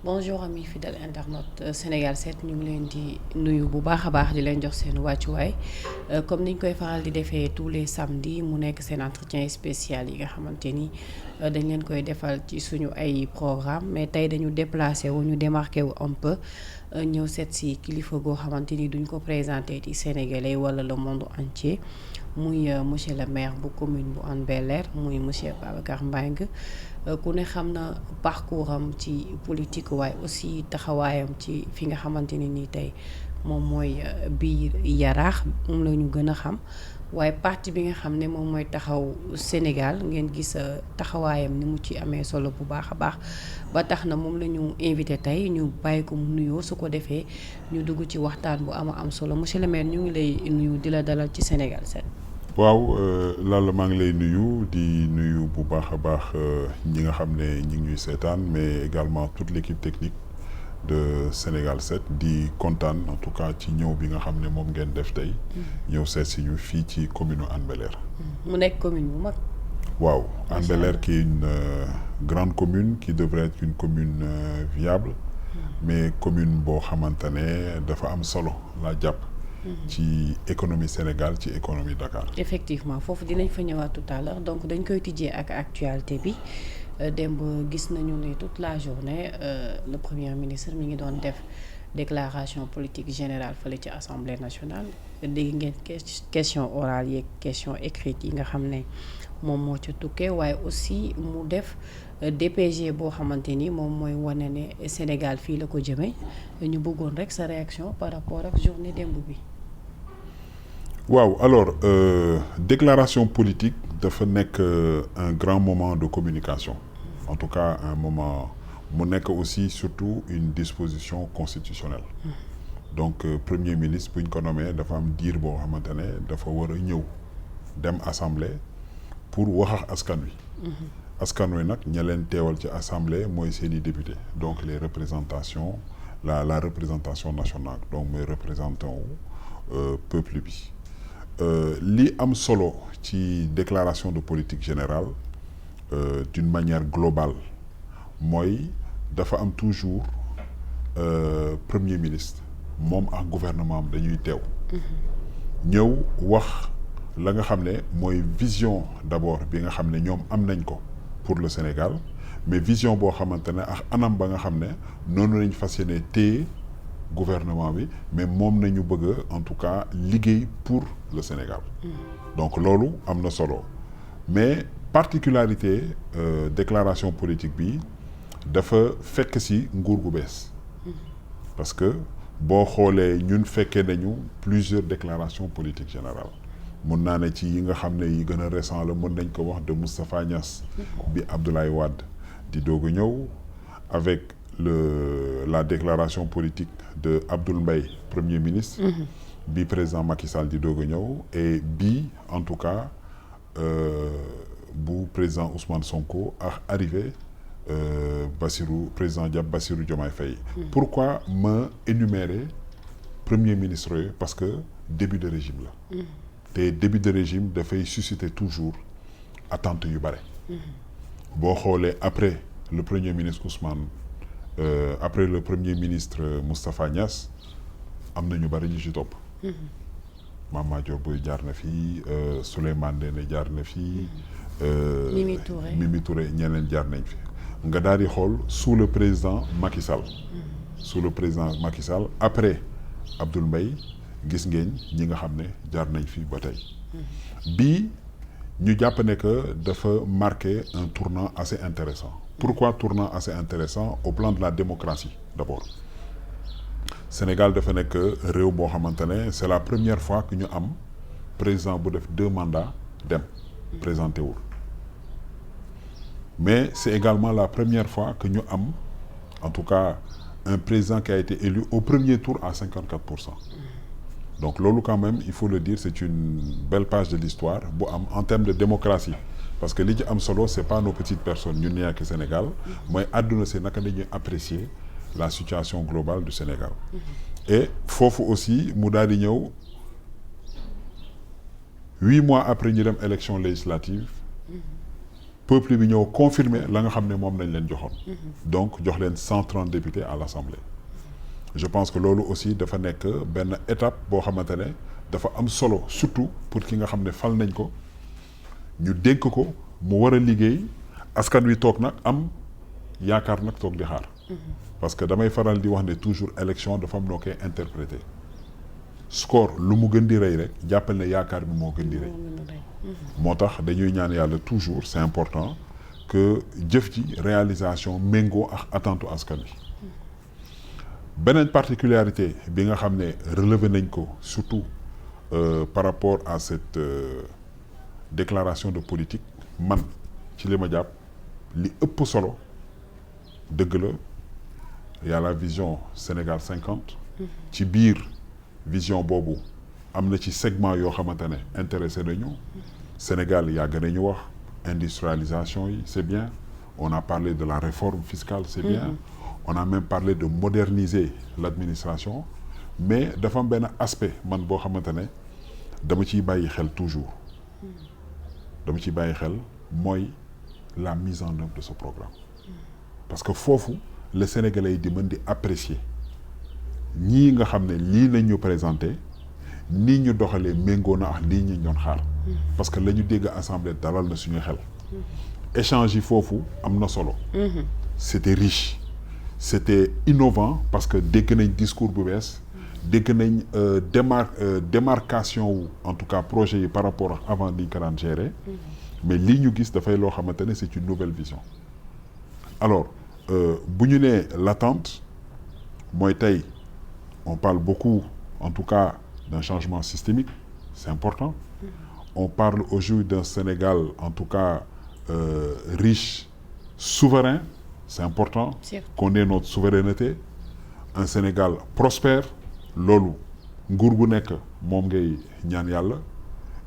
Bonjour amis fidèles internautes Sénégal 7 ñu ngi leen di nuyu bu baax a baax di leen jox seen wàccuwaay comme niñ koy faral di defee tous les samedis mu nekk seen entretien spécial yi nga xamante ni dañ leen koy defal ci suñu ay programme mais tey dañu déplacé wu ñu démarqué wu un peu ñëw seet si kilifa goo xamante ni duñ ko présenté ci Sénégalais wala le monde entier muy monsieur le maire bu commune bu Hann Bel-Air muy monsieur Babacar Mbengue ku ne xam na parcours am ci politique waaye aussi taxawaayam ci fi nga xamante ni nii tey moom mooy biir Yaraax moom la ñu gën a xam waaye parti bi nga xam ne moom mooy taxaw Sénégal ngeen gis taxawaayam ni mu ci amee solo bu baax a baax ba tax na moom la ñu invité tey ñu bàyyi ko mu nuyoo su ko defee ñu dugg ci waxtaan bu am solo monsieur le maire ñu ngi lay nuyu di la dalal ci Sénégal 7. waaw Lalla maa ngi lay nuyu di nuyu bu baax a baax ñi nga xam ne ñi ngi ñuy seetaan mais également toute l'équipe technique de Sénégal 7 di kontaan en tout cas ci ñëw bi nga xam ne moom ngeen def tey. ñëw seet si ñu fii ci commune Hann Bel-Air. mu nekk commune bu mag. waaw Hann Bel-Air qui est une grande commune qui devrait être une commune viable. mais commune boo xamante ne dafa am solo laa jàpp. ci économie Sénégal ci économie Dakar. effectivement foofu dinañ fa ñëwaat tout à l'heure donc dañ koy tijjee ak actualité bi démb gis nañu ne toute la journée le premier ministre mi ngi doon def déclaration politique générale fële ci assemblée nationale dégg ngeen question orale yeeg question écrite yi nga xam ne moom moo ca tukkee waaye aussi mu def DPG boo xamante ni moom mooy wane ne Sénégal fii la ko jëmee ñu bëggoon rek sa réaction par rapport ak journée démb bi. waaw alors déclaration politique dafa nekk un grand moment de communication en tout cas un moment mu nekk aussi surtout une disposition constitutionnelle donc premier ministre bu ñu ko nommé dafa am diir boo xamante ne dafa war a ñëw dem assemblée pour wax ak askan wi askan wi nag ña leen teewal ci assemblée mooy seeni député donc les représentations la représentation nationale donc mooy représentant wu peuple bi li am solo ci déclaration de politique générale d'une manière globale mooy dafa am toujours premier ministre moom ak gouvernement am dañuy teew ñëw wax la nga xam ne mooy vision d'abord bi nga xam ne ñoom am nañ ko pour le Sénégal mais vision boo xamante ne ak anam ba nga xam ne noonu lañ fas yéene téye gouvernement bi mais moom nañu bëgg en tout cas liggéey pour le Sénégal donc loolu am na solo mais particularité déclaration politique bi dafa fekk ci nguur gu bees parce que boo xoolee ñun fekkee nañu plusieurs déclarations politiques générales mun naa ne ci yi nga xam ne yi gën a récent la mën nañ ko wax de Moustapha Niasse bi Abdoulaye Wade di doog a ñëw avec la déclaration politique de Abdoul Mbaye premier ministre bi président Macky Sall di doog a ñëw et bi en tout cas bu président Ousmane Sonko ak arrivé président Bassirou Diomaye Faye pourquoi ma énumérer premier ministre yooyu parce que début de régime la te début de régime dafay susciter toujours attente yu bare boo xoolee après le premier ministre Ousmane après le premier ministre Moustapha Niasse am na ñu bari ñu ci topp Mame Madior Boye jaar na fii Souleymane Ndéné jaar na fii Mimi Touré ñeneen jaar nañ fi nga daal di xool sous le président Macky Sall après Abdoul Mbaye gis ngeen ñi nga xam ne jaar nañ fi ba tey bii ñu jàpp ne que dafa marqué un tournant assez intéressant pourquoi tournant assez intéressant au plan de la démocratie d'abord Sénégal dafa nekk réew boo xamante ne c'est la première fois que ñu am président bu def 2 mandats dem présenté wul mais c'est également la première fois que ñu am en tout cas un président qui a été élu au premier tour à 54%. Donc loolu quand même il faut le dire c'est une belle page de l'histoire bu am en termes de démocratie parce que li ci am solo c'est pas nos petites personnes ñun nekk Sénégal mooy àdduna si naka dañuy apprécier la situation globale du Sénégal. Et foofu aussi mu daal di ñëw 8 mois après ñu dem élection législative peuple bi ñëw confirmer la nga xam ne moom lañ leen joxoon. donc jox leen 130 députés à l'Assemblée. je pense que loolu aussi dafa nekk benn étape boo xamante ne dafa am solo surtout pour ki nga xam ne fal nañ ko ñu dénk ko mu war a liggéey askan wi toog nag am yaakaar nag toog di xaar. parce que damay faral di wax ne toujours élection dafa am noo koy interpréter score lu mu gën di rëy rek jàppal ne yaakaar bi moo gën di rëy. moo tax dañuy ñaan yàlla toujours c'est important que jëf ji réalisation méngoo ak attente askan wi. beneen particularité bi nga xam ne relevé nañ ko surtout par rapport à cette déclaration de politique man ci li ma jàpp li ëpp solo dëgg la y a la vision Sénégal 50. ci biir vision boobu am na ci segment yoo xamante ne intéressé nañu. Sénégal yàgg nañu wax industrialisation yi c'est bien on a parlé de la réforme fiscale c'est bien. on a même parlé de moderniser l'administration mais dafa am benn aspect man boo xamante ne dama ciy bàyyi xel toujours dama ciy bàyyi xel mooy la mise en œuvre de ce programme parce que foofu le Sénégalais yi di mën di apprécier ñii nga xam ne lii nañ ñu présenté nii ñu doxalee méngoo na ak lii ñu doon xaar parce que la ñu dégg assemblée dalal na suñu xel échange yi foofu am na solo c'était riche c'était innovant parce que dégg nañ discours bu bees dégg nañ démarcation wu en tout cas projet yi par rapport ak avant liñ ko daan gérer mais lii ñu gis dafay loo xamante ne c'est une nouvelle vision alors bu ñu nee l'attente mooy tey on parle beaucoup en tout cas d'un changement systémique c'est important on parle aujourd'hui d'un Sénégal en tout cas riche souverain c'est important qu'on ait notre souveraineté un Sénégal prospère loolu nguur gu nekk moom ngay ñaan yàlla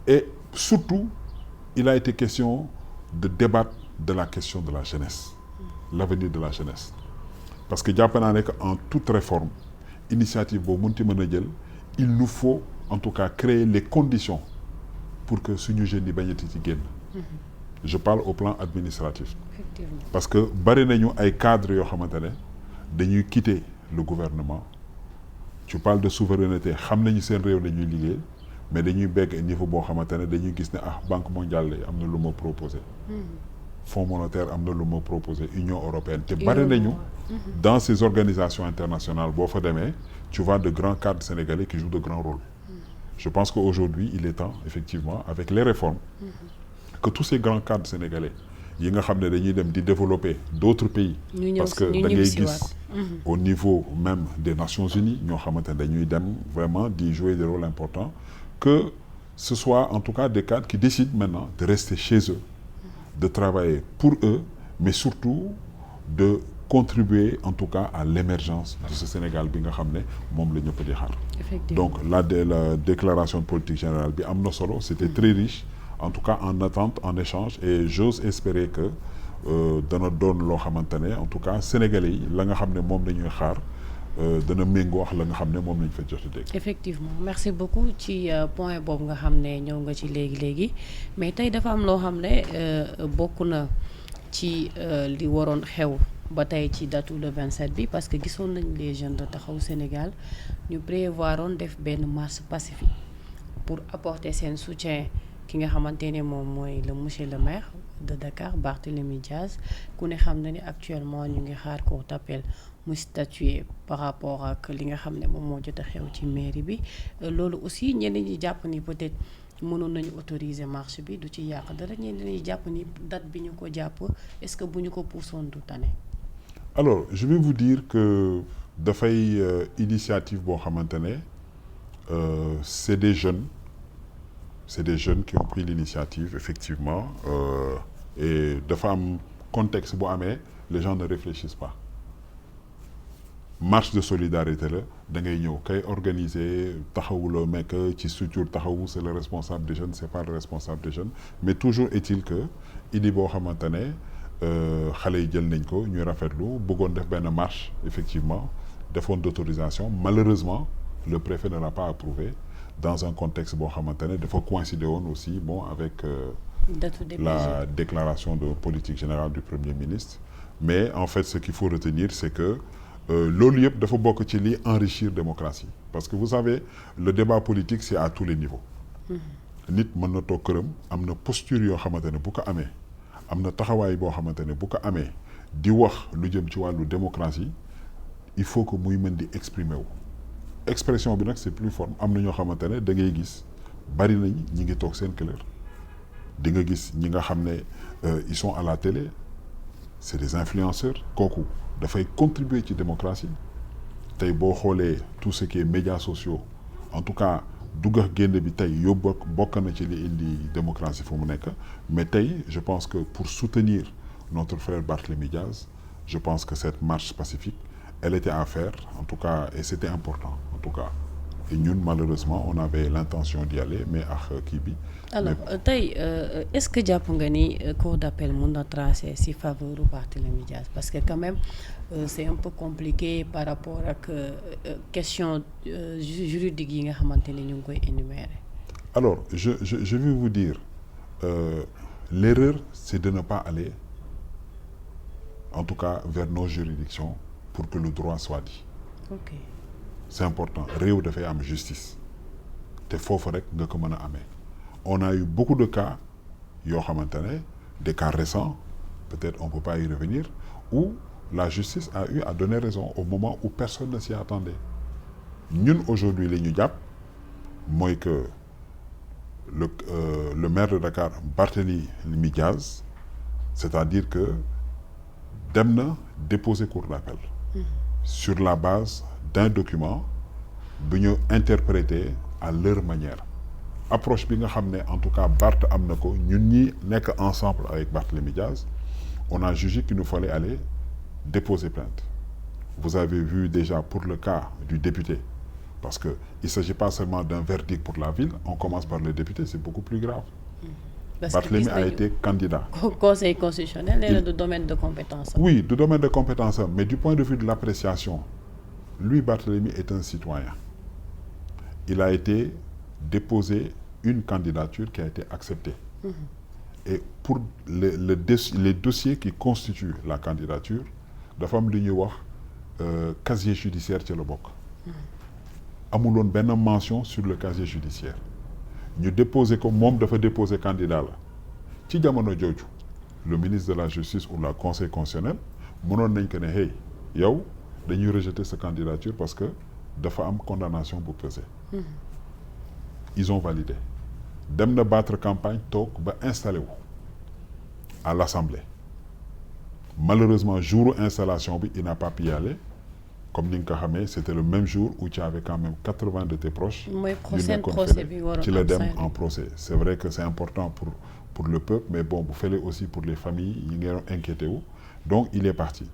et surtout il a été question de débattre de la question de la jeunesse l'avenir de la jeunesse parce que jàpp naa ne que en toute réforme initiative boobu mënti mën a jël il nous faut en tout cas créer les conditions pour que suñu jeunes yi bañati ci génn je parle au plan administratif parce que bari nañu ay cadres yoo xamante ne dañuy quitter le gouvernement tu parles de souveraineté xam nañu seen réew la ñuy liggéey mais dañuy begg niveau boo xamante ne dañuy gis ne banque mondiale am na lu ma proposé fonds monétaire am na lu ma proposé union européenne te bari nañu dans ces organisations internationales boo fa demee tu vois de grands cadres sénégalais qui jouent de grands rôles je pense qu'aujourd'hui il est temps effectivement avec les réformes que tous ces grands cadres sénégalais yi nga xam ne dañuy dem di développer d'autres pays parce que da ngay gis au niveau même des Nations Unies ñoo xamante ne dañuy dem vraiment di jouer des rôles importants que ce soit en tout cas des cadres qui décident maintenant de rester chez eux de travailler pour eux mais surtout de contribuer en tout cas à l'émergence de ce Sénégal bi nga xam ne moom la ñëpp di xaar donc la déclaration de politique générale bi am na solo c'était très riche en tout cas en attente en échange et j'ose espérer que dana doon loo xamante ne en tout cas sénégalais yi la nga xam ne moom la ñuy xaar dana méngoo wax la nga xam ne moom lañ fa jot a dégg. effectivement merci beaucoup ci point boobu nga xam ne ñëw nga ci léegi mais tey dafa am loo xam ne bokk na ci li waroon xew ba tey ci datu le 27 bi parce que gisoon nañ les jeunes de Taxawu Sénégal ñu prévoiroon def benn marche pacifique pour apporter seen soutien ki nga xamante ne moom mooy le monsieur le maire de Dakar Barthélémy Diaz ku ne xam na ni actuellement ñu ngi xaar court appel mu statuer par rapport ak li nga xam ne moom moo jot a xew ci mairie bi loolu aussi ñenn ñi jàpp ni peut-être mënoon nañu autoriser marche bi du ci yàq dara ñenn ñi jàpp ni date bi ñu ko jàpp est-ce que bu ñu ko poussoon du tane. alors je vais vous dire que dafay initiative boo xamante ne c'est des jeunes qui ont pris l'initiative effectivement et dafa am contexte bu amee les gens ne réfléchissent pas marche de solidarité la da ngay ñëw kay organiser taxawuloo mekk ci structure taxawu c'est le responsable des jeunes c'est pas le responsable des jeunes mais toujours est-il que idée boo xamante ne xale yi jël nañ ko ñuy rafetlu bëggoon def benn marche effectivement defoon d'autorisation malheureusement le préfet ne l'a pas approuvé dans un contexte boo xamante ne dafa coïncider woon aussi bon avec la déclaration de politique générale du Premier ministre mais en fait ce qu'il faut retenir c'est que loolu yëpp dafa bokk ci li enrichir démocratie parce que vous savez le débat politique c'est à tous les niveaux nit mën na toog këram am na posture yoo xamante ne bu ko amee am na taxawaay boo xamante ne bu ko amee di wax lu jëm ci wàllu démocratie il faut que muy mën di exprimer wu expression bi nag c'est plus forme am na ñoo xamante ne da ngay gis bari nañ ñi ngi toog seen kër di nga gis ñi nga xam ne ils sont à la télé c'est des influenceurs kooku dafay contribuer ci démocratie tey boo xoolee tout ce qui est médias sociaux en tout cas dugg ak génn bi tey yóbbu bokk na ci li indi démocratie fu mu nekk mais tey je pense que pour soutenir notre frère Barthélémy Diaz je pense que cette marche pacifique elle était à faire en tout cas et c'était important en tout cas et ñun malheureusement on avait l'intention d'y aller mais ak kii bi. alors tey est-ce que jàpp nga ni cour d'appel mun na tracer ci faveur Barthélémy Diaz parce que quand même c'est un peu compliqué par rapport ak question juridique yi nga xamante ni ñu ngi koy énumérer. alors je vais vous dire l'erreur c'est de ne pas aller en tout cas vers nos juridictions pour que le droit soit dit. ok c'est important réew dafay am justice te foofu rek nga ko mën a amee on a eu beaucoup de cas yoo xamante ne des cas récents peut-être on peut pas y revenir où la justice a eu à donner raison au moment où personne ne s'y attendait ñun aujourd'hui li ñu jàpp mooy que le maire de Dakar Barthélémy Diaz c'est-à-dire que dem na déposer cour d'appel sur la base d'un document bu ñu interprété à leur manière approche bi nga xam ne en tout cas Barth am na ko ñun ñi nekk ensemble avec Barthélémy Diaz on a jugé qu'il nous fallait aller déposer plainte vous avez vu déjà pour le cas du député parce que il s'agit pas seulement d'un verdict pour la ville on commence par le député c'est beaucoup plus grave Barthélémy a été candidat conseil constitutionnel nee na du domaine de compétence oui du domaine de compétence mais du point de vue de l'appréciation lui Barthélémy est un citoyen il a été déposé une candidature qui a été acceptée et pour les dossiers qui constituent la candidature dafa am lu ñuy wax casier judiciaire ci la bokk amuloon benn mention sur le casier judiciaire ñu déposé ko moom dafa déposé candidat la ci jamono jooju le ministre de la justice ou le conseil constitutionnel mënoon nañ ko ne hey yow dañuy rejeter sa candidature parce que dafa am condamnation bu pesé ils ont validé dem na battre campagne toog ba installé wu à l'Assemblée malheureusement jour installation bi il n'a pas pu y aller comme ni nga ko xamee c'était le même jour où tu avais quand même 80 de tes proches yu nekkoon fële ci la dem en procès c'est vrai que c'est important pour le peuple mais bon bu fële aussi pour les familles yi nga inquiété wu donc il est parti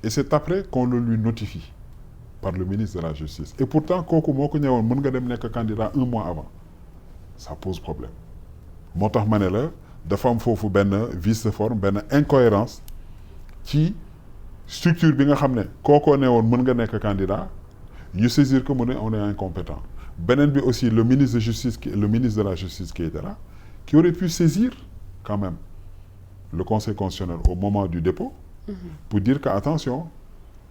et c'est après qu'on le lui notifie par le ministre de la justice et pourtant kooku moo ko ñëwoon mën nga dem nekk candidat un mois avant ça pose problème moo tax ma ne la dafa am foofu benn vice de forme benn incohérence ci structure bi nga xam ne kookoo ne woon mën nga nekk candidat ñu saisir que mu ne on est incompétent beneen bi aussi le ministre de la justice qui était là qui aurait pu saisir quand même le conseil constitutionnel au moment du dépôt pour dire que attention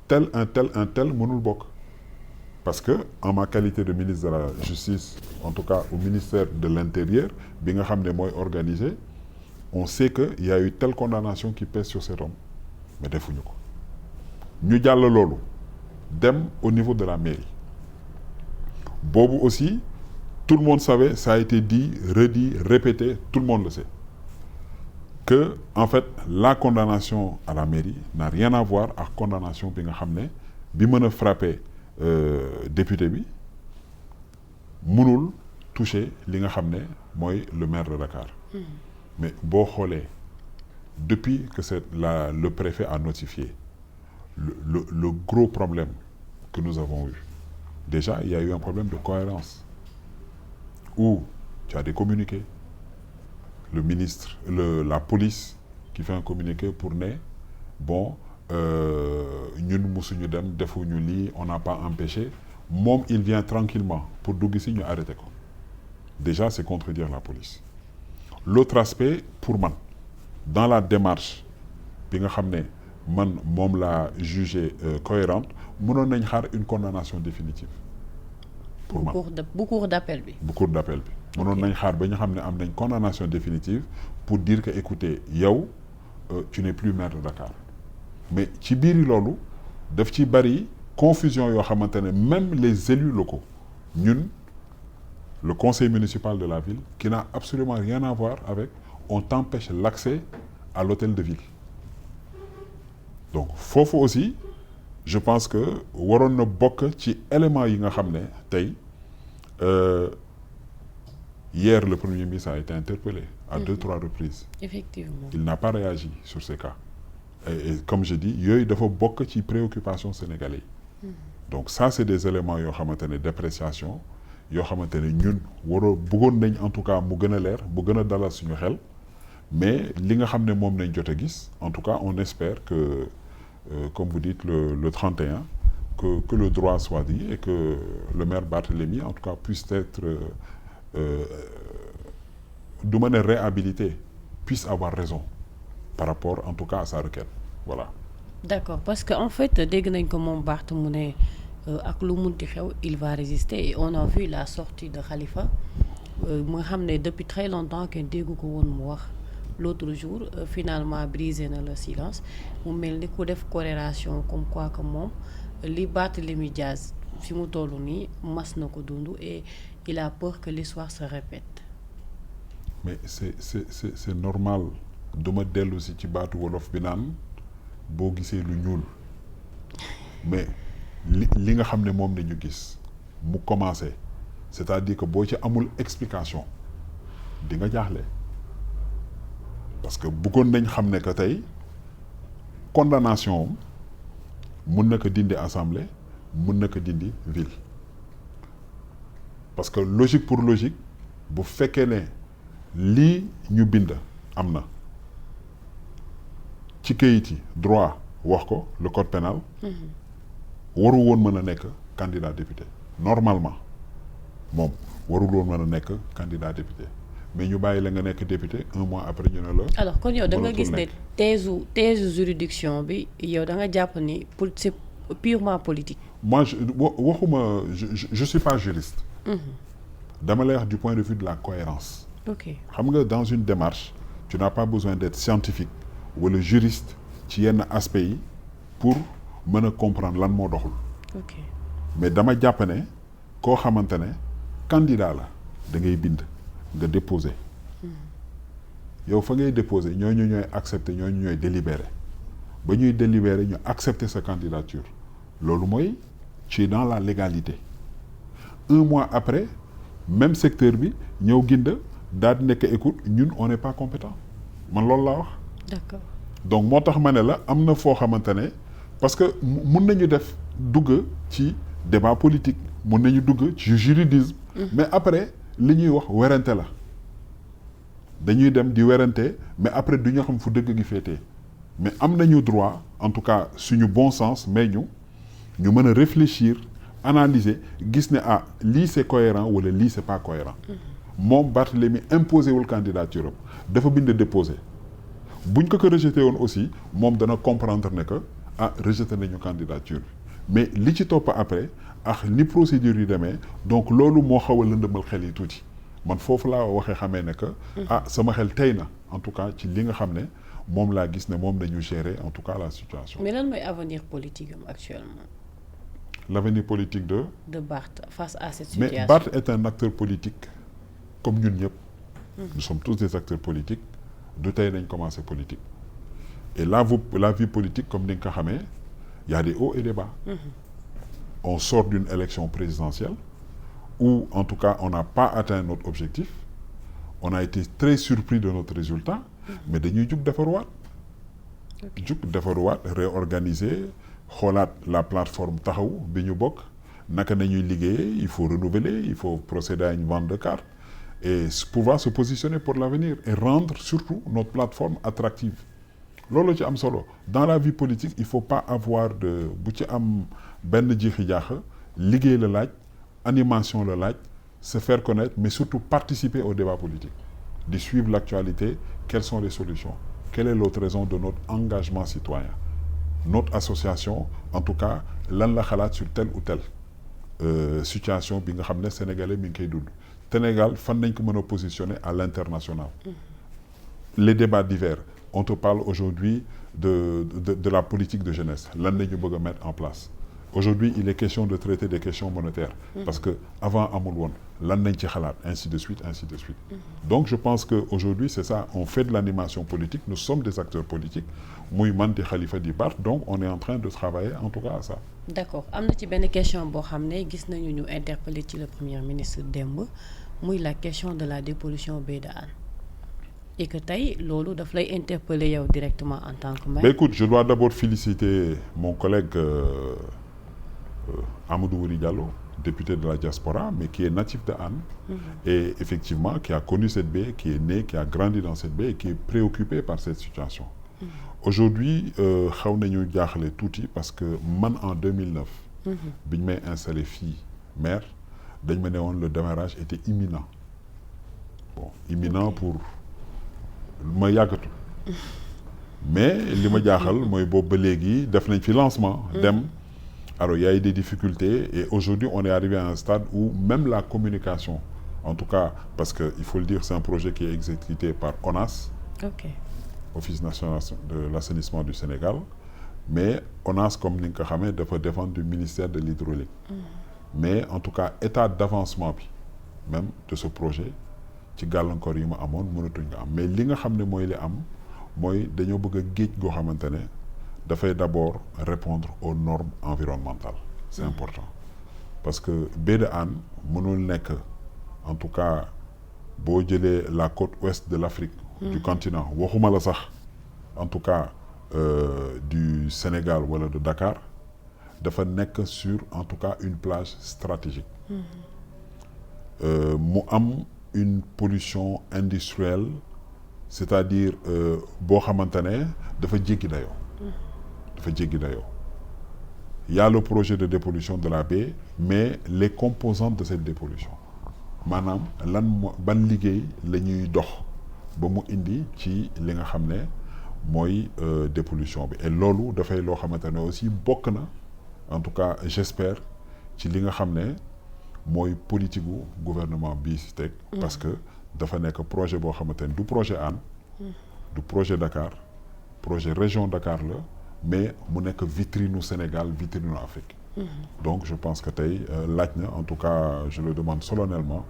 tel mënul bokk parce que en ma qualité de ministre de la justice en tout cas au ministère de l'intérieur bi nga xam ne mooy organisé on sait que il y a eu telle condamnation qui pèse sur cet homme mais defuñu ko ñu jàll loolu dem au niveau de la mairie boobu aussi tout le monde savait ça a été dit redit répété tout le monde le sait que en fait la condamnation à la mairie n'a rien à voir ak condamnation bi nga xam ne bi mën a frapper député bi mënul toucher li nga xam ne mooy le maire de Dakar mais boo xoolee depuis que le préfet a notifié le gros problème que nous avons eu déjà il y a eu un problème de cohérence où tu as des communiqués le ministre la police qui fait un communiqué pour ne bon ñun musuñu dem defuñu lii on n'a pas empêché moom il vient tranquillement pour dugg si ñu arrêté ko déjà c'est contredire la police. L'autre aspect pour man dans la démarche bi nga xam ne man moom laa jugé cohérente mënoon nañ xaar une condamnation définitive pour man bu cours d'appel bi. bu cours d'appel bi mënoon nañ xaar ba ñu xam ne am nañ condamnation définitive pour dire que écoutez yow tu n'es plus maire de Dakar mais ci biir loolu daf ci bari confusion yoo xamante ne même les élus locaux ñun le conseil municipal de la ville qui n'a absolument rien à voir avec on t'empêche l'accès à l'hôtel de ville donc foofu aussi je pense que waroon na bokk ci éléments yi nga xam ne tey hier le premier ministre a été interpellé à 2-3 reprises. Effectivement. Il n'a pas réagi sur ces cas et comme je dis yooyu dafa bokk ci préoccupation sénégalais yi donc ça c'est des éléments yoo xamante ne d'appréciation yoo xamante ne ñun bëggoon nañ en tout cas mu gën a leer mu gën a dalal suñu xel mais li nga xam ne moom nañ jot a gis en tout cas on espère que comme vous dites le 31 que le droit soit dit et que le maire Barthélémy en tout cas puisse être du ma ne réhabilité puisse avoir raison par rapport en tout cas à sa requête voilà. D'accord parce que en fait dégg nañ ko moom Barth mu ne ak lu munti xew il va résister et on a vu la sortie de Khalifa mu nga xam ne depuis très longtemps kenn déggu ko woon mu wax l'autre jour finalement brisé na le silence mu mel ni ku def corrélation comme quoi que moom li Barthélémy Dias fi mu toll nii mas na ko dund et il a peur que l'histoire se répète. mais c'est normal duma dellu si ci baatu wolof bi naan boo gisee lu ñuul mais li nga xam ne moom nañu gis mu commencé c'est-à-dire que boo ci amul explication di nga jaaxle parce que bëggoon nañ xam ne que tey condamnation mun na ko dindi assemblée mun na ko dindi ville parce que logique pour logique bu fekkee ne lii ñu bind am na ci kayit yi droit wax ko le code pénal waru woon mën a nekk candidat député normalement moom warul woon mën a nekk candidat député mais ñu bàyyi la nga nekk député un mois après ñu ne la. alors kon yow da nga gis ne thèse juridiction bi yow da nga jàpp ni pour c'est purement politique. moi waxuma je suis pas juriste. dama lay wax du point de vue de la cohérence. ok xam nga dans une démarche tu n'as pas besoin d'être scientifique wala juriste ci yenn aspects yi pour mën a comprendre lan moo doxul. ok mais dama jàpp ne koo xamante ne candidat la da ngay bind nga déposer. yow fa ngay déposer ñooñu ñooy accepter ñooñu ñooy délibérer ba ñuy délibérer ñu accepter sa candidature loolu mooy tu es dans la légalité. un mois après même secteur bi ñëw ginda daal di nekk écoute ñun on n'est pas compétent man loolu laa wax. d'accord donc moo tax ma ne la am na foo xamante ne parce que mun nañu def dugg ci débat politique mun nañu dugg ci juridisme. mais après li ñuy wax werante la dañuy dem di werante mais après du ñu xam fu dëgg gi féetee mais am nañu droit en tout cas suñu bon sens mais ñu mën a réfléchir analyser gis ne ah lii c'est cohérent wala lii c'est pas cohérent. moom Barthélémy imposé wul candidature am dafa bind déposé buñ ko rejeté woon aussi moom dana comprendre ne que ah rejeté nañu candidature bi mais li ci topp après ak ni procédure yi demee donc loolu moo xaw a lëndëmal xel yi tuuti man foofu laa waxee xamee ne que ah sama xel tey na en tout cas ci li nga xam ne moom laa gis ne moom nañu gérer en tout cas la situation. mais lan mooy avenir politique am actuellement. l'avenir politique de Barth face à cette situation. mais Barth est un acteur politique comme ñun ñëpp. nous sommes tous des acteurs politiques du tey nañ commencé politique et la vie politique comme ni nga ko xamee y a des hauts et des bas. On sort d'une élection présidentielle où en tout cas on n'a pas atteint notre objectif on a été très surpris de notre résultat mais dañuy jug defaruwaat réorganiser xoolaat la plateforme taxaw bi ñu bokk naka nañuy liggéeyee il faut renouveler il faut procéder à une vente de cartes et pouvoir se positionner pour l'avenir et rendre surtout notre plateforme attractive loolu ci am solo dans la vie politique il faut pas avoir de bu ci am benn jiixi jaaxa liggéey la laaj animation la laaj se faire connaître mais surtout participer au débat politique de suivre l'actualité quelles sont les solutions quelle est l'autre raison de notre engagement citoyen notre association en tout cas lan la xalaat sur telle ou telle situation bi nga xam ne sénégalais mi ngi koy dund Sénégal fan nañ ko mën a positionner à l'international les débats divers on te parle aujourd'hui de la politique de jeunesse lan la ñu bëgg a mettre en place aujourd'hui il est question de traiter des questions monétaires parce que avant amul woon lan nañ ci xalaat ainsi de suite donc je pense que aujourd'hui c'est ça on fait de l'animation politique nous sommes des acteurs politiques muy man di Khalifa di Barth donc on est en train de travailler en tout cas à ça. D'accord am na ci benn question boo xam ne gis nañu ñu interpeller ci le premier ministre démb muy la question de la dépollution baie de Hann et que tey loolu daf lay interpeller yow directement en tant que maire. Ben écoute je dois d'abord féliciter mon collègue Amadou Wuri Diallo député de la diaspora mais qui est natif de Hann et effectivement qui a connu cette baie qui est né qui a grandi dans cette baie et qui est préoccupé par cette situation. Aujourd'hui xaw nañu jaaxle tuuti parce que man en 2009 bi ñu may installé fii maire dañ ma ne woon le démarrage était imminent pour ma yàggatu mais li ma jaaxal mooy boobu ba léegi def nañ fi lancement dem alors il y a eu des difficultés et aujourd'hui on est arrivé à un stade où même la communication en tout cas parce que il faut le dire c'est un projet qui est exécuté par ONAS Office national de l'assainissement du Sénégal mais ONAS comme ni nga ko xamee dafa dépendre du ministère de l'hydraulique mais en tout cas état d'avancement bi même de ce projet ci gàllankoor yi ma amoon mënatuñ nga am mais li nga xam ne mooy li am mooy dañoo bëgg a géej goo xamante ne dafay d'abord répondre aux normes environnementales c'est important parce que baie de Hann mënul nekk en tout cas boo jëlee la côte ouest de l'Afrique du continent waxuma la sax en tout cas du Sénégal wala de Dakar dafa nekk sur en tout cas une plage stratégique mu am une pollution industrielle c'est-à-dire boo xamante ne dafa jéggi dayoo il y a le projet de dépollution de la baie mais les composantes de cette dépollution maanaam ban liggéey la ñuy dox ba mu indi ci li nga xam ne mooy dépollution bi et loolu dafay loo xamante ne aussi bokk na en tout cas j'espère ci li nga xam ne mooy politique gu gouvernement bii si teg parce que dafa nekk projet boo xamante ne du projet Hann du projet Dakar projet région Dakar la mais mu nekk vitrine u Sénégal vitrine u Afrique donc je pense que tey laaj na en tout cas je le demande solennellement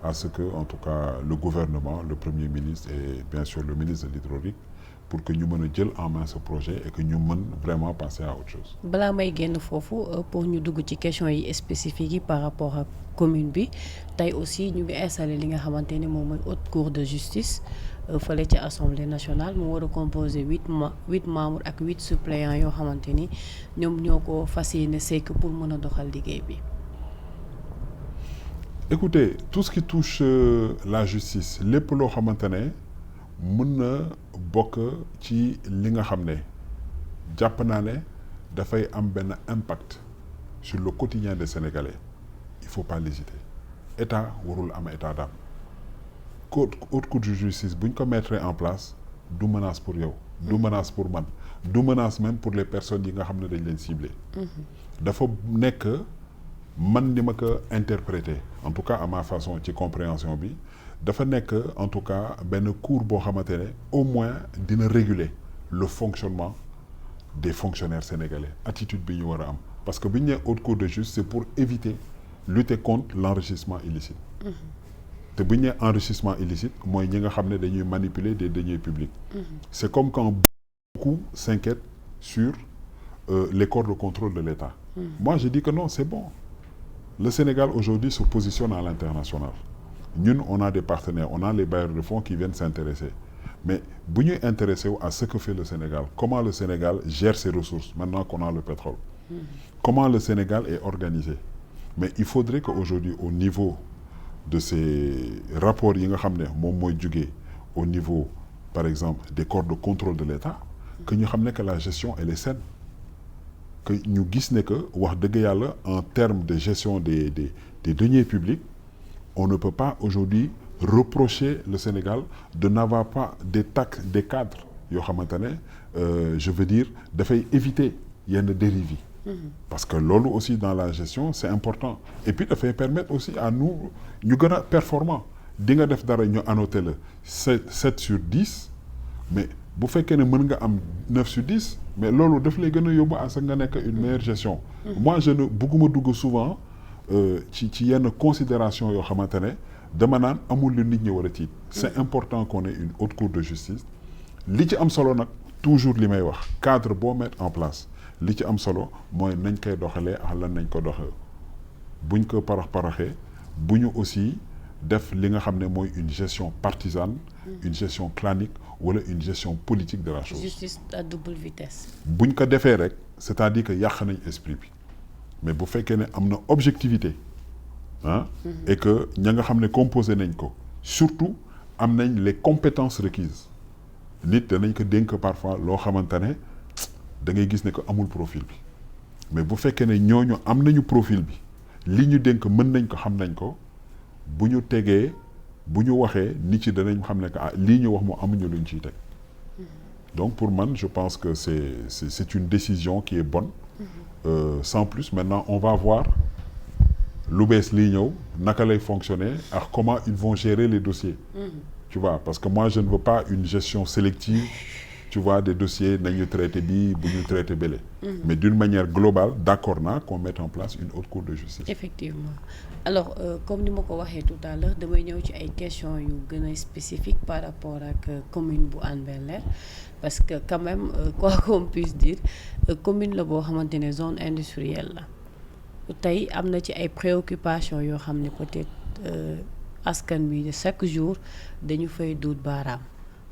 à ce que en tout cas le gouvernement le premier ministre et bien sûr le ministre de l'hydraulique pour que ñu mën a jël en main ce projet et que ñu mën vraiment passer à autre chose. balaa may génn foofu pour ñu dugg ci questions yi spécifiques yi par rapport ak commune bi tey aussi ñu ngi installé li nga xamante ni moom mooy haute cour de justice fële ci assemblée nationale mu war a composer 8 membres ak 8 suppléants yoo xamante ni ñoom ñoo ko fas yéene sekk pour mën a doxal liggéey bi. Écoutez tout ce qui touche la justice lépp loo xamante ne mën na bokk ci li nga xam ne jàpp naa ne dafay am benn impact sur le quotidien des Sénégalais il faut pas l'hésiter état warul am état d'âme haute cour de justice bu ñu ko mettre en place du menace pour yow du menace pour man du menace même pour les personnes yi nga xam ne dañ leen ciblé dafa nekk man ni ma ko interpréter en tout cas à ma façon ci compréhension bi dafa nekk en tout cas benn cour boo xamante ne au moins dina réguler le fonctionnement des fonctionnaires sénégalais attitude bi ñu war a am parce que bi ñu nee haute cour de justice c'est pour éviter lutter contre l'enrichissement illicite te bu ñu nee enrichissement illicite mooy ñi nga xam ne dañuy manipuler des deniers publics c'est comme quand beaucoup s'inquiètent sur les corps de contrôle de l'État moi je dis que non c'est bon le Sénégal aujourd'hui se positionne à l'international ñun on a des partenaires on a les bailleurs de fonds qui viennent s'intéresser mais bu ñuy intéressé wu à ce que fait le Sénégal comment le Sénégal gère ses ressources maintenant qu'on a le pétrole comment le Sénégal est organisé mais il faudrait qu'aujourd'hui au niveau de ces rapports yi nga xam ne moom mooy jugee au niveau par exemple des corps de contrôle de l'État que ñu xam ne que la gestion elle est saine que ñu gis ne que wax dëgg yàlla en termes de gestion des deniers publics on ne peut pas aujourd'hui reprocher le Sénégal de n'avoir pas des cadres yoo xamante ne je veux dire dafay éviter yenn dérives yi parce que loolu aussi dans la gestion c'est important et puis dafay permettre aussi à nous ñu gën a performant di nga def dara ñu annoté la 7 sur 10 mais bu fekkee ne mën nga am 9 sur 10 mais loolu daf lay gën a yóbbu à ce nga nekk une meilleure gestion moi je ne bugguma dugg souvent ci yenn considération yoo xamante ne dama naan amul lu nit ñi war a tiit c'est important qu'on ait une haute cour de justice li ci am solo nag toujours li may wax cadre boo mettre en place li ci am solo mooy nañ koy doxalee ak lan nañ ko doxee buñ ko paraxee bu ñu aussi def li nga xam ne mooy une gestion partisane une gestion clanique wala une gestion politique de la chose. Justice à double vitesse. buñ ko defee rek c'est-à-dire que yàq nañ esprit bi mais bu fekkee ne am na objectivité ah et que ña nga xam ne composé nañ ko surtout am nañ les compétences requises nit danañ ko dénk parfois loo xamante ne da ngay gis ne que amul profil bi mais bu fekkee ne ñooñu am nañu profil bi li ñu dénk mën nañ ko xam nañ ko bu ñu tegee bu ñu waxee nit ci danañ xam ne que lii ñu wax moo amuñu luñ ciy teg donc pour man je pense que c'est une décision qui est bonne sans plus maintenant on va voir lu bees lii ñëw naka lay fonctionner ak comment ils vont gérer les dossiers tu vois parce que moi je ne veux pas une gestion sélective tu vois des dossiers nañu traité bi bu ñu traité bële mais d'une manière globale d'accord naa qu'on mette en place une haute cour de justice effectivement alors comme ni ma ko waxee tout à l'heure damay ñëw ci ay questions yu gën a spécifiques par rapport ak commune bu Hann Bel-Air parce que quand même quoi qu'on puisse dire commune la boo xamante ne zone industrielle la tey am na ci ay préoccupations yoo xam ne peut-être askan bi chaque jour dañu fay duut baaraam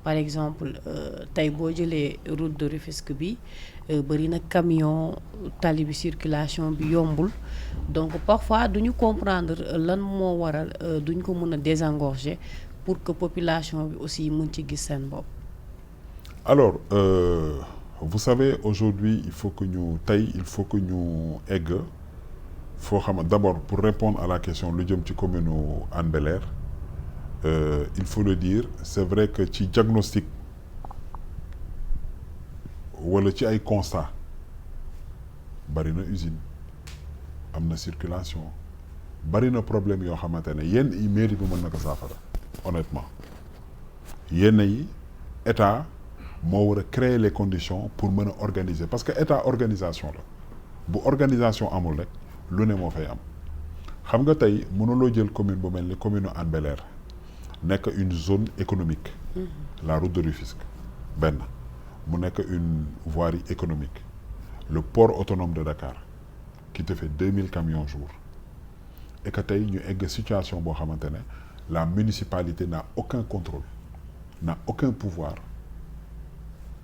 par exemple tey boo jëlee route de Rufisque bi bëri na camion tali bi circulation bi yombul donc parfois duñu comprendre lan moo waral duñ ko mën a désengorger pour que population bi aussi mën ci gis seen bopp. alors vous savez aujourd'hui il faut que ñu egg foo xam d'abord pour répondre à la question lu jëm ci commune u Hann Bel-Air il faut le dire c'est vrai que ci diagnostic wala ci ay constat bari na usine am na circulation bari na problème yoo xamante ne yenn yi mairie bi mën na ko saafara honnêtement yenn yi état moo war a créer les conditions pour mën a organiser parce que état organisation la bu organisation amul rek lu ne moo fay am xam nga tey mënuloo jël commune bu mel ni commune Hann Bel-Air nekk une zone économique la route de Rufisque benn mu nekk une voirie économique le port autonome de Dakar qui te fait 2000 camions jour et que tey ñu egg situation boo xamante ne la municipalité n'a aucun contrôle n'a aucun pouvoir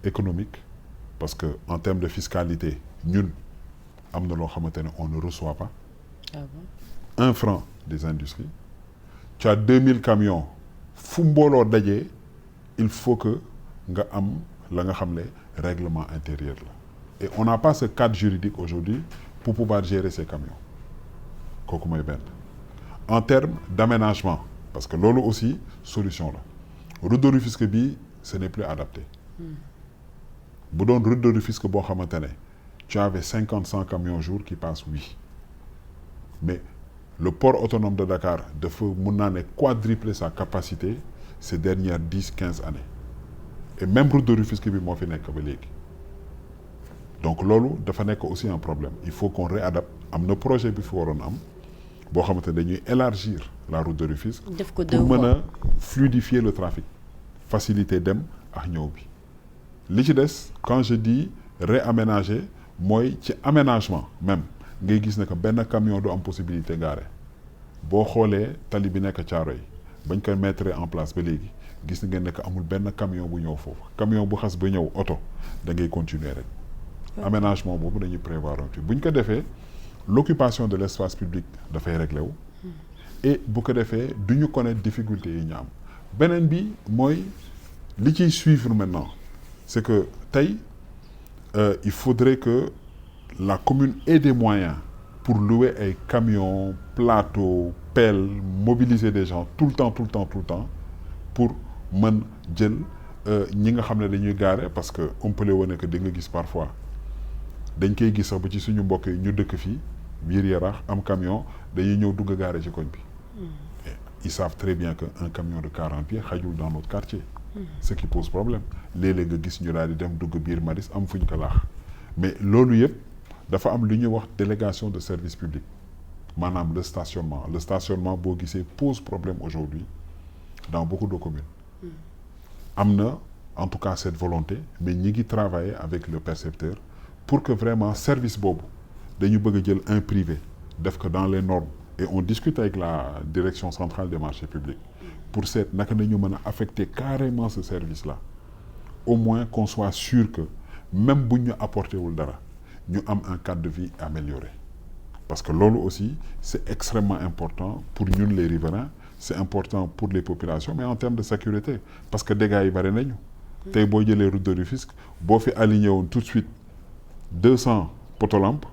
économique parce que en termes de fiscalité ñun am na loo xamante ne on ne reçoit pas. Ah bon? 1 franc des industries. Tu as 2000 camions fu mbooloo dajee il faut que nga am la nga xam ne règlement intérieur la et on n'a pas ce cadre juridique aujourd'hui pour pouvoir gérer ces camions kooku mooy benn. En termes d'aménagement parce que loolu aussi solution la route de Rufisque bi ce n'est plus adapté bu doon route de Rufisque boo xamante ne tu avais 100 camions jour qui passent oui mais le port autonome de Dakar dafa mun naa ne quadrupler sa capacité ces dernières 10-15 années et même route de Rufisque bi moo fi nekk ba léegi donc loolu dafa nekk aussi un problème il faut qu'on réadapte am na projet bi fi waroon am boo xamante dañuy élargir la route de Rufisque pour mën a fluidifier le trafic faciliter dem ak ñëw bi li ci des quand je dis réaménager mooy ci aménagement même ngay gis ne que benn camion du am possibilité gaare boo xoolee tali bi nekk Thiaroye bañ koy mettre en place ba léegi gis ngeen ne que amul benn camion bu ñëw foofu camion bu xas ba ñëw oto da ngay continuer rek aménagement boobu dañuy prévoir buñ ko defee l'occupation de l'espace public dafay réglé wu et bu ko defee du ñu connaître difficulté yi ñu am beneen bi mooy li ciy suivre maintenant c'est que tey il faudrait que la commune ait des moyens pour louer ay camions plateaux pelles mobiliser des gens tout le temps pour mën jël ñi nga xam ne dañuy gaare parce que on peut les wane que di nga gis parfois dañ koy gis sax ba ci suñu mbokk yi ñu dëkk fii biir Yaraax am camion dañuy ñëw dugg gaare ci koñ bi. Ils savent très bien que un camion de 40 pieds xajul dans notre quartier. Ce qui pose problème léeg-léeg nga gis ñu daal di dem dugg biir Maris am fuñ ko laax mais loolu yëpp dafa am lu ñuy wax délégation de service public maanaam le stationnement boo gisee pose problème aujourd'hui dans beaucoup de communes. am na en tout cas cette volonté mais ñi ngi travailler avec le percepteur pour que vraiment service boobu dañu bëgg a jël un privé def ko dans les normes et on discute avec la direction centrale des marchés publics pour seet naka nañu mën a affecter carrément ce service là au moins qu'on soit sûr que même bu ñu apporté wul dara ñu am un cadre de vie amélioré parce que loolu aussi c'est extrêmement important pour ñun les riverains c'est important pour les populations mais en termes de sécurité parce que dégâts yi bari nañu tey boo jëlee route de Rufisque boo fi aligné woon tout de suite 200 poteaux-lampes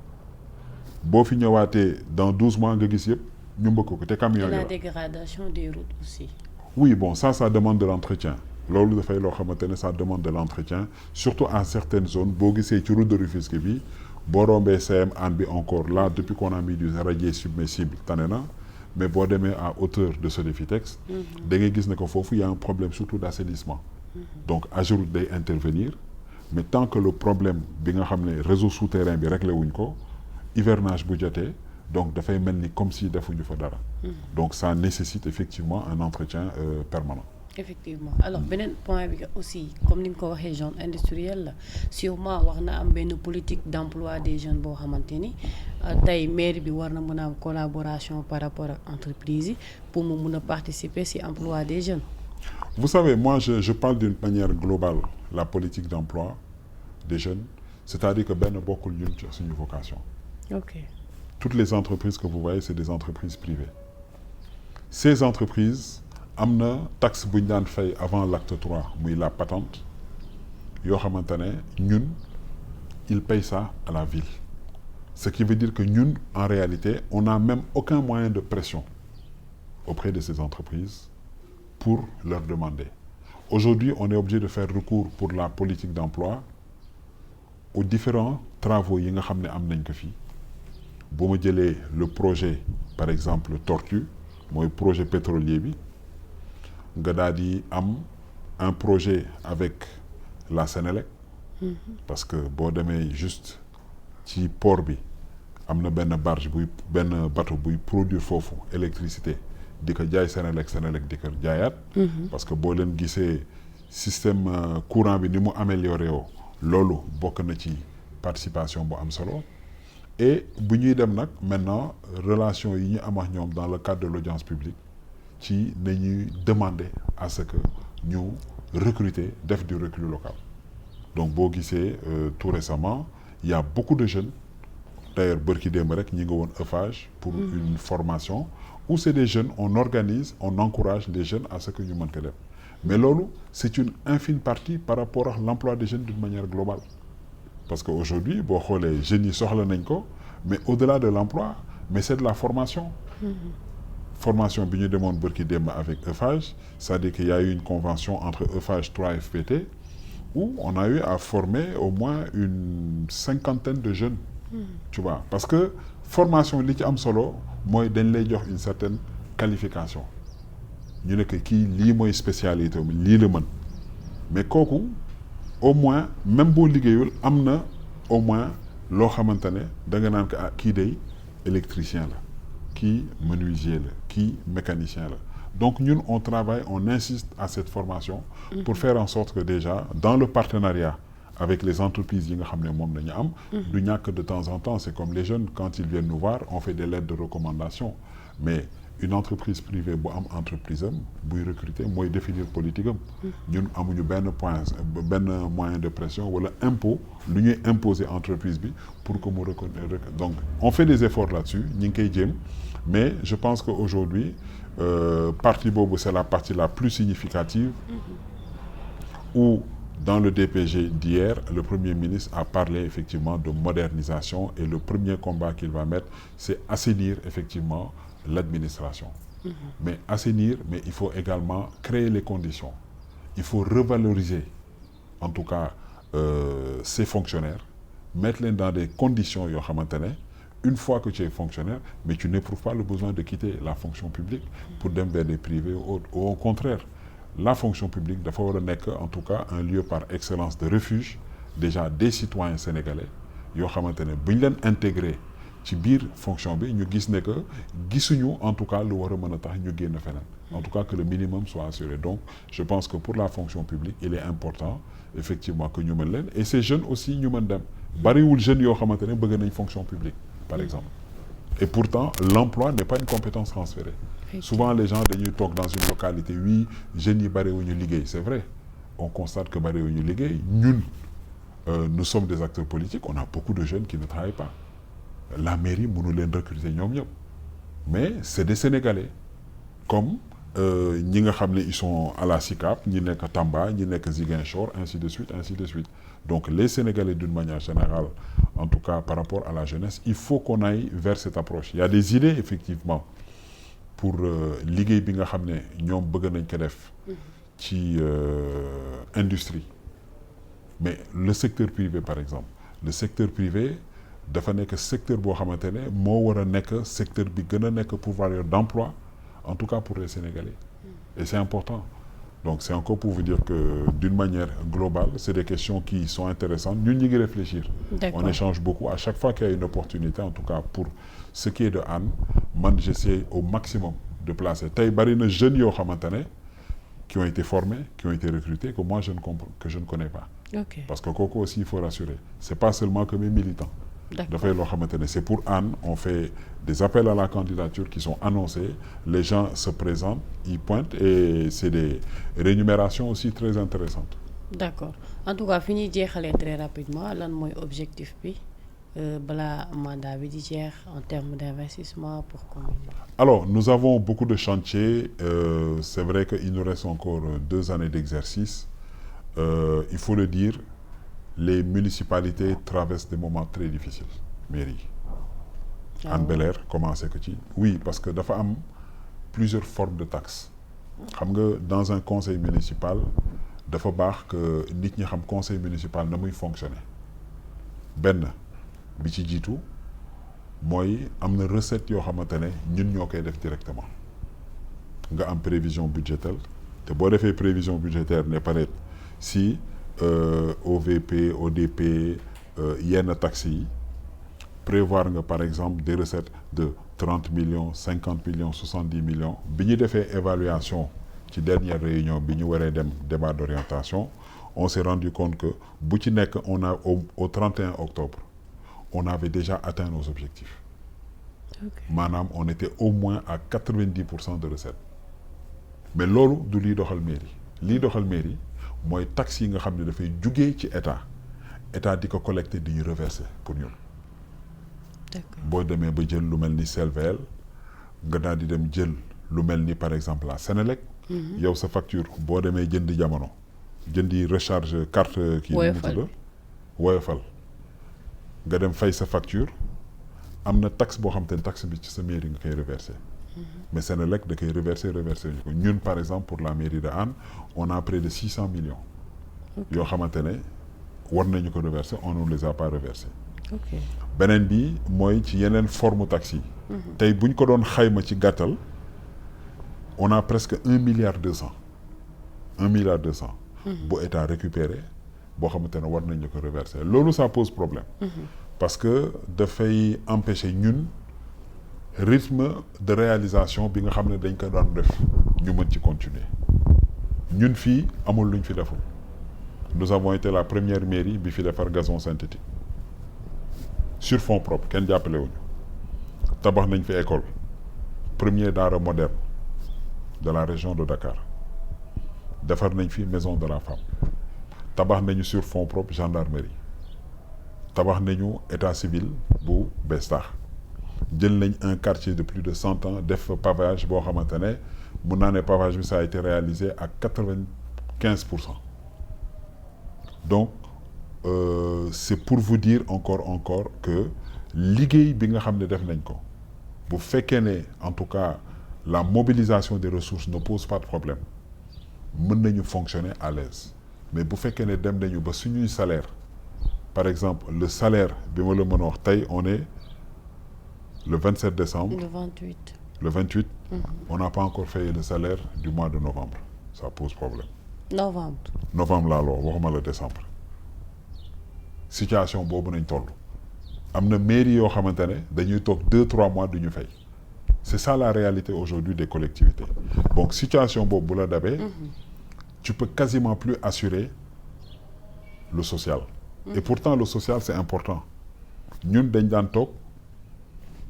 boo fi ñëwaatee dans 12 mois nga gis yëpp ñu mbëkk ko te camion yi la dégradation des routes aussi. Oui bon ça demande de l'entretien loolu dafay loo xamante ne ça demande de l'entretien surtout en certaines zones boo gisee ci route de Rufisque bi boo rombee CM Hann bi encore là depuis qu'on a mis du radier submersible tane na mais boo demee à hauteur de Sodefitex da ngay gis ne que foofu y a un problème surtout d'assainissement donc AGEROUTE day intervenir mais tant que le problème bi nga xam ne réseau souterrain bi réglé wuñ ko hivernage bu jotee donc dafay mel ni comme si defuñu fa dara donc ça nécessite effectivement un entretien permanent. Effectivement alors beneen point bi aussi comme ni nga ko waxee zone industrielle la sûrement wax na am benn politique d'emploi des jeunes boo xamante ni tey mairie bi war na mën a am collaboration par rapport ak entreprise yi pour mu mën a participer ci emploi des jeunes. Vous savez moi je parle d'une manière globale la politique d'emploi des jeunes c'est-à-dire que benn bokkul ñun ci suñu vocation. Ok. Toutes les entreprises que vous voyez c'est des entreprises privées ces entreprises am na taxe bu ñu daan fay avant l'acte 3 muy la patente yoo xamante ne ñun ils payent ça à la ville ce qui veut dire que ñun en réalité on n'a même aucun moyen de pression auprès de ces entreprises pour leur demander aujourd'hui on est obligé de faire recours pour la politique d'emploi aux différents travaux yi nga xam ne am nañ ko fii bu ma jëlee le projet par exemple Tortue mooy projet pétrolier bi nga daal di am un projet avec la Sénélec parce que boo demee juste ci port bi am na benn barge buy benn bateau buy produire foofu électricité di ko jaay Sénélec di ko jaayaat parce que boo leen gisee système courant bi ni mu amélioré woo loolu bokk na ci participation bu am solo et bu ñuy dem nag maintenant relation yi ñu am ak ñoom dans le cadre de l'audience publique ci nañuy demander à ce que ñu recruter def du recul local donc boo gisee tout récemment il y a beaucoup de jeunes d'ailleurs bërki démb rek ñi nga woon Eiffage pour une formation où c'est des jeunes on organise on encourage les jeunes à ce que ñu mën ko def mais loolu c'est une infime partie par rapport à l'emploi des jeunes d'une manière globale parce que aujourd'hui boo xoolee jeunes yi soxla nañ ko mais au-delà de l'emploi mais c'est de la formation formation bi ñu demoon bërki démb avec Eiffage c'est-à-dire qu'il y a eu une convention entre Eiffage 3FPT où on a eu à former au moins une 50aine de jeunes tu vois parce que formation li ci am solo mooy dañ lay jox une certaine qualification ñu ne que kii lii mooy spécialité lii la mën mais kooku au moins même boo liggéeyul am na au moins loo xamante ne da nga naan ko ah kii day électricien la kii menuisier la kii mécanicien la donc ñun on travaille on insiste à cette formation pour faire en sorte que déjà dans le partenariat avec les entreprises yi nga xam ne moom lañu am du ñàkk de temps en temps c'est comme les jeunes quand ils viennent nous voir on fait des lettres de recommandation mais une entreprise privée bu am entreprise am buy recruter mooy définir politique am ñun amuñu benn moyen de pression wala impôt lu ñuy imposer entreprise bi pour que mu reconnaître donc on fait des efforts là-dessus ñi ngi koy jéem mais je pense que aujourd'hui partie boobu c'est la partie la plus significative où dans le DPG d'hier, le Premier ministre a parlé effectivement de modernisation et le premier combat qu'il va mettre, c'est assainir effectivement l'administration. Mais assainir, mais il faut également créer les conditions. Il faut revaloriser, en tout cas, ces fonctionnaires, mettre les dans des conditions, yoo xamante ne, une fois que tu es fonctionnaire, mais tu n'éprouves pas le besoin de quitter la fonction publique pour dem vers des privés ou autres. Ou au contraire, la fonction publique dafa war a nekk en tout cas un lieu par excellence de refuge déjà des citoyens sénégalais yoo xamante ne bu ñu leen intégré ci biir fonction bi ñu gis ne que gisuñu en tout cas lu war a mën a tax ñu génn feneen. En tout cas que le minimum soit assuré. Donc je pense que pour la fonction publique il est important effectivement que ñu mën leen et ces jeunes aussi ñu mën dem bariwul jeunes yoo xamante ne bëgg nañ fonction publique par exemple. Et pourtant l'emploi n'est pas une compétence transférée. Souvent les gens dañuy toog dans une localité oui jeunes yi bariwuñu liggéey c'est vrai on constate que bariwuñu liggéey ñun nous sommes des acteurs politiques on a beaucoup de jeunes qui ne travaillent pas la mairie mënu leen recruter ñoom ñëpp mais c'est des Sénégalais comme ñi nga xam ne ils sont à la SICAP ñi nekk Tamba ñi nekk Ziguinchor ainsi de suite ainsi de suite donc les Sénégalais d'une manière générale en tout cas par rapport à la jeunesse il faut qu'on aille vers cette approche il y a des idées effectivement pour liggéey bi nga xam ne ñoom bëgg nañ ko def ci industrie mais le secteur privé par exemple le secteur privé dafa nekk secteur boo xamante ne moo war a nekk secteur bi gën a nekk pourvoyeur d'emploi en tout cas pour les Sénégalais et c'est important donc c'est encore pour vous dire que d'une manière globale c'est des questions qui sont intéressantes ñun ñi ngi réfléchir. On échange beaucoup à chaque fois qu'il y a une opportunité en tout cas pour ce qui est de Hann man j'essaie au maximum de placer tey bari na jeunes yoo xamante ne qui ont été formés qui ont été recrutés que moi je ne connais pas. Parce que kooku aussi il faut rassurer c'est pas seulement que mes militants. Dafay loo xamante ne c'est pour Hann on fait des appels à la candidature qui sont annoncés les gens se présentent ils pointent et c'est des rémunérations aussi très intéressantes. D'accord en tout cas fi ñuy jeexalee très rapidement lan mooy objectif bi balaa mandat bi di jeex en termes d'investissement pour commune. Alors nous avons beaucoup de chantiers c'est vrai que il nous reste encore 2 années d'exercice il faut le dire. Les municipalités traversent des moments très difficiles mairie Hann Bel-Air commencé ko ci oui parce que dafa am plusieurs formes de taxes xam nga dans un conseil municipal dafa baax que nit ñi xam conseil municipal na muy fonctionner benn bi ci jiitu mooy am na recette yoo xamante ne ñun ñoo koy def directement nga am prévision budgétaire te boo defee prévision budgétaire ne peut-être si OVP ODP yenn taxes yi prévoir nga par exemple des recettes de 30 millions 50 millions 70 millions bi ñu defee évaluation ci dernière réunion bi ñu waree dem débat d'orientation on s'est rendu compte que bu ci nekk on a au 31 octobre on avait déjà atteint nos objectifs maanaam on était au moins à 90% de recettes mais loolu du liy doxal mairie mooy taxes yi nga xam ne dafay jugee ci état di ko collecter di ñu reverser pour ñun. boo demee ba jël lu mel ni CLVL nga daal di dem jël lu mel ni par exemple la Sénélec. yow sa facture boo demee jëndi jamono jëndi recharge carte kii nu mu tudd woyofal nga dem fay sa facture am na taxe boo xam te ne taxe bi ci sa mairie nga koy reverser. mais Sénélec da koy reverser ñu ko ñun par exemple pour la mairie de Hann on a près de 600 millions yoo xamante ne war nañu ko reverser on ne les a pas reversés beneen bi mooy ci yeneen forme taxes yi tey bu ñu ko doon xayma ci gàttal on a presque 1 milliard 200 bu état récupéré boo xamante ne war nañu ko reverser loolu ça pose problème parce que dafay empêcher ñun rythme de réalisation bi nga xam ne dañ ko daan def ñu mën ci continuer ñun fii amul luñ fi deful nous avons été la première mairie bi fi defar gazon synthétique sur fonds propres kenn jàppale wuñu tabax nañ fi école premier daara moderne de la région de Dakar defar nañ fi maison de la femme tabax nañu sur fonds propres gendarmerie tabax nañu état civil bu bees tax jël nañ un quartier de plus de 100 ans def pavage boo xamante ne mun naa ne pavage bi ça a été réalisé à 95%. donc c'est pour vous dire encore que liggéey bi nga xam ne def nañ ko bu fekkee ne en tout cas la mobilisation des ressources ne pose pas de problème mën nañu fonctionner à l'aise mais bu fekkee ne dem nañu ba suñuy salaire par exemple le salaire bi ma la mën a wax tey on est le 27 décembre. Le 28. Le 28, on n'a pas encore payé le salaire du mois de novembre. Ça pose problème. Novembre. Novembre laa loo waxuma la décembre. Situation boobu nañ toll. am na mairie yoo xamante ne dañuy toog 2-3 mois du ñu fay. C'est ça la réalité aujourd'hui des collectivités. Donc situation boobu bu la dabee. Tu peux quasiment plus assurer le social. Et pourtant le social c'est important. ñun dañ daan toog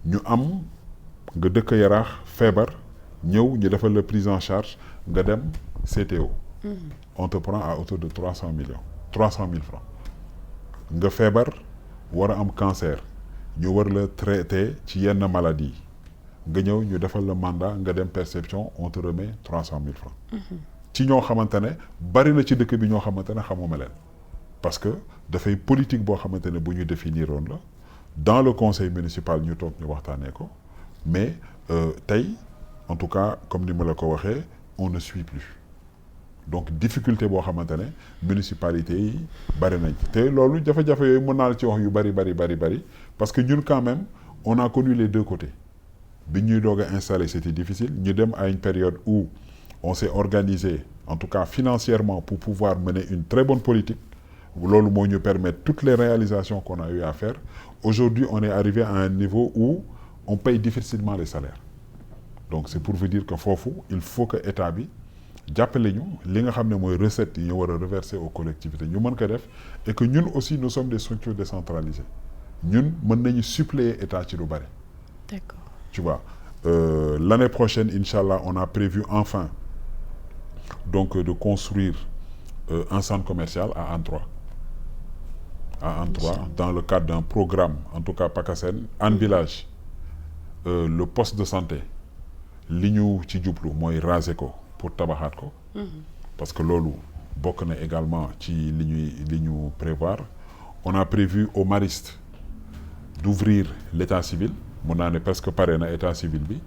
ñu am nga dëkk Yaraax feebar ñëw ñu defal la prise en charge nga dem CTO. On te prend à hauteur de 300 000 francs. nga feebar war a am cancer ñu war la traité ci yenn maladie nga ñëw ñu defal la mandat nga dem perception on te remet 300 000 francs. ci ñoo xamante ne bari na ci dëkk bi ñoo xamante ne xamuma leen parce que dafay politique boo xamante ne bu ñu définiroon la dans le conseil municipal ñu toog ñu waxtaanee ko mais tey en tout cas comme ni ma la ko waxee on ne suit plus donc difficulté boo xamante ne municipalité yi bari nañ te loolu jafe-jafe yooyu mën naa la ci wax yu bari parce que ñun quand même on a connu les deux côtés bi ñuy doog a installer c'était difficile ñu dem à une période où on s'est organisé en tout cas financièrement pour pouvoir mener une très bonne politique loolu moo ñu permettre toutes les réalisations qu'on a eu à faire aujourd'hui on est arrivé à un niveau où on paye difficilement les salaires donc c'est pour vous dire que foofu il faut que état bi jàppale ñu li nga xam ne mooy recettes yi ñu war a reverser aux collectivités ñu mën ko def et que ñun aussi nous sommes des structures décentralisées ñun mën nañu suppléer état ci lu bari. D'accord. Tu vois l'année prochaine inchallah on a prévu enfin donc de construire un centre commercial à Hann 3 dans le cadre d'un programme en tout cas PACASEN Hann Village le poste de santé li ñu ci jublu mooy raser ko pour tabaxaat ko parce que loolu bokk na également ci li ñu prévoir on a prévu aux maristes d'ouvrir l'état civil mun naa ne presque pare na état civil bi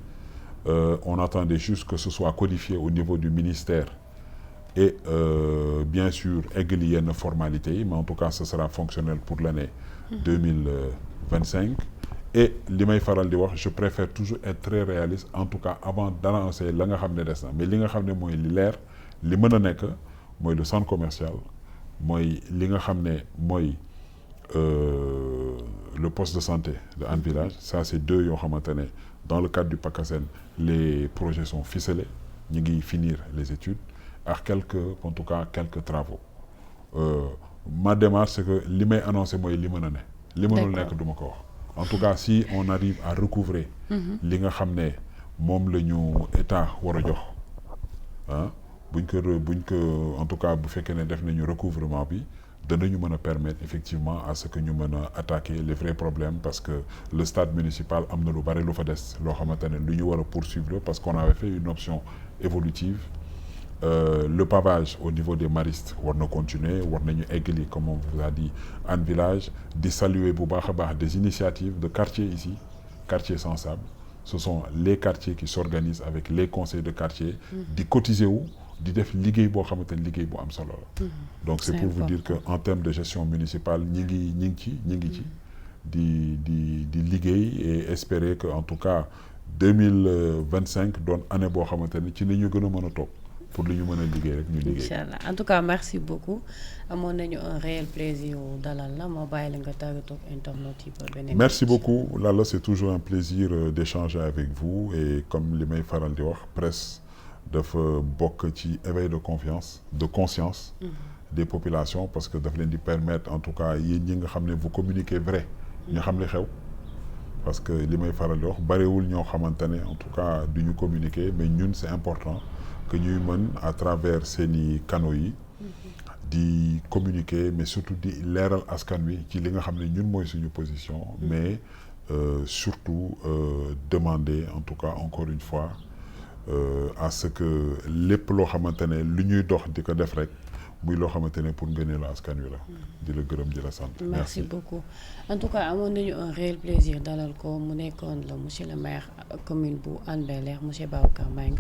on attendait juste que ce soit codifié au niveau du ministère et bien sûr eggali yenn formalités yi mais en tout cas ce sera fonctionnel pour l'année 2025 et li may faral di wax je préfère toujours être très réaliste en tout cas avant d'annoncer la nga xam ne des na mais li nga xam ne mooy li leer li mën a nekk mooy le centre commercial mooy li nga xam ne mooy le poste de santé de Hann Village ça c'est deux yoo xamante ne dans le cadre du PACASEN les projets sont ficelés ñu ngi finir les études ak quelques travaux ma démarche c'est que li may annoncer mooy li mën a ne li mënul nekk du ma ko wax en tout cas si on arrive à recouvrer li nga xam ne moom la ñu état war a jox ah buñ ko en tout cas bu fekkee ne def nañu recouvrement bi danañu mën a permettre effectivement à ce que ñu mën a attaquer les vrais problèmes parce que le stade municipal am na lu bari lu fa des loo xamante ne lu ñu war a poursuivre parce qu'on avait fait une option évolutive le pavage au niveau des maristes war na continuer war nañu eggali comme on vous a dit Hann Village di saluer bu baax a baax des initiatives de quartier ici quartier sans sable ce sont les quartiers qui s'organisent avec les conseils de quartier di cotiser wu di def liggéey boo xamante ne liggéey bu am solo la donc c'est pour vous dire que en termes de gestion municipale ñi ngi ci di liggéey et espérer que en tout cas 2025 doon année boo xamante ne ci ni ñu gën a mën a toog pour li ñu mën a liggéey rek ñu liggéey. Inch'Allah en tout cas merci beaucoup amoon nañu un réel plaisir dalal la ma bàyyi la nga tàggatoo ak internautes yi ba beneen. merci beaucoup Lalla c'est toujours un plaisir d'échanger avec vous et comme li may faral di wax presse dafa bokk ci éveil de conscience des populations parce que daf leen di permettre en tout cas yéen ñi nga xam ne vous communiquez vrai ñu xam li xew parce que li may faral di wax bariwul ñoo xamante ne en tout cas du ñu communiquer mais ñun c'est important que ñuy mën à travers seeni canaux yi di communiquer mais surtout di leeral askan wi ci li nga xam ne ñun mooy suñu position mais surtout demander en tout cas encore une fois à ce que lépp loo xamante ne lu ñuy dox di ko def rek muy loo xamante ne pour ngëneel la askan wi la. di la gërëm di la sant. merci beaucoup en tout cas amoon nañu un réel plaisir dalal ko mu nekkoon la monsieur le maire commune bu Hann Bel-Air monsieur Babacar Mbengue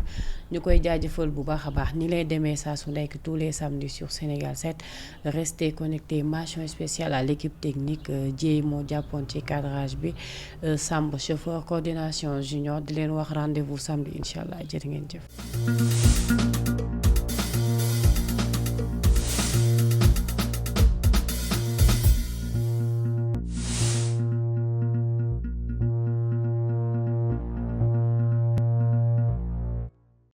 ñu koy jaajëfal bu baax a baax ni lay demee saa su nekk tous les samedis sur Sénégal 7 restez connectés mention spéciale à l'équipe technique Dieye moo jàppoon ci cadrage bi Samb chauffeur coordination junior di leen wax rendez-vous samedi incha allah jërë ngeen jëf.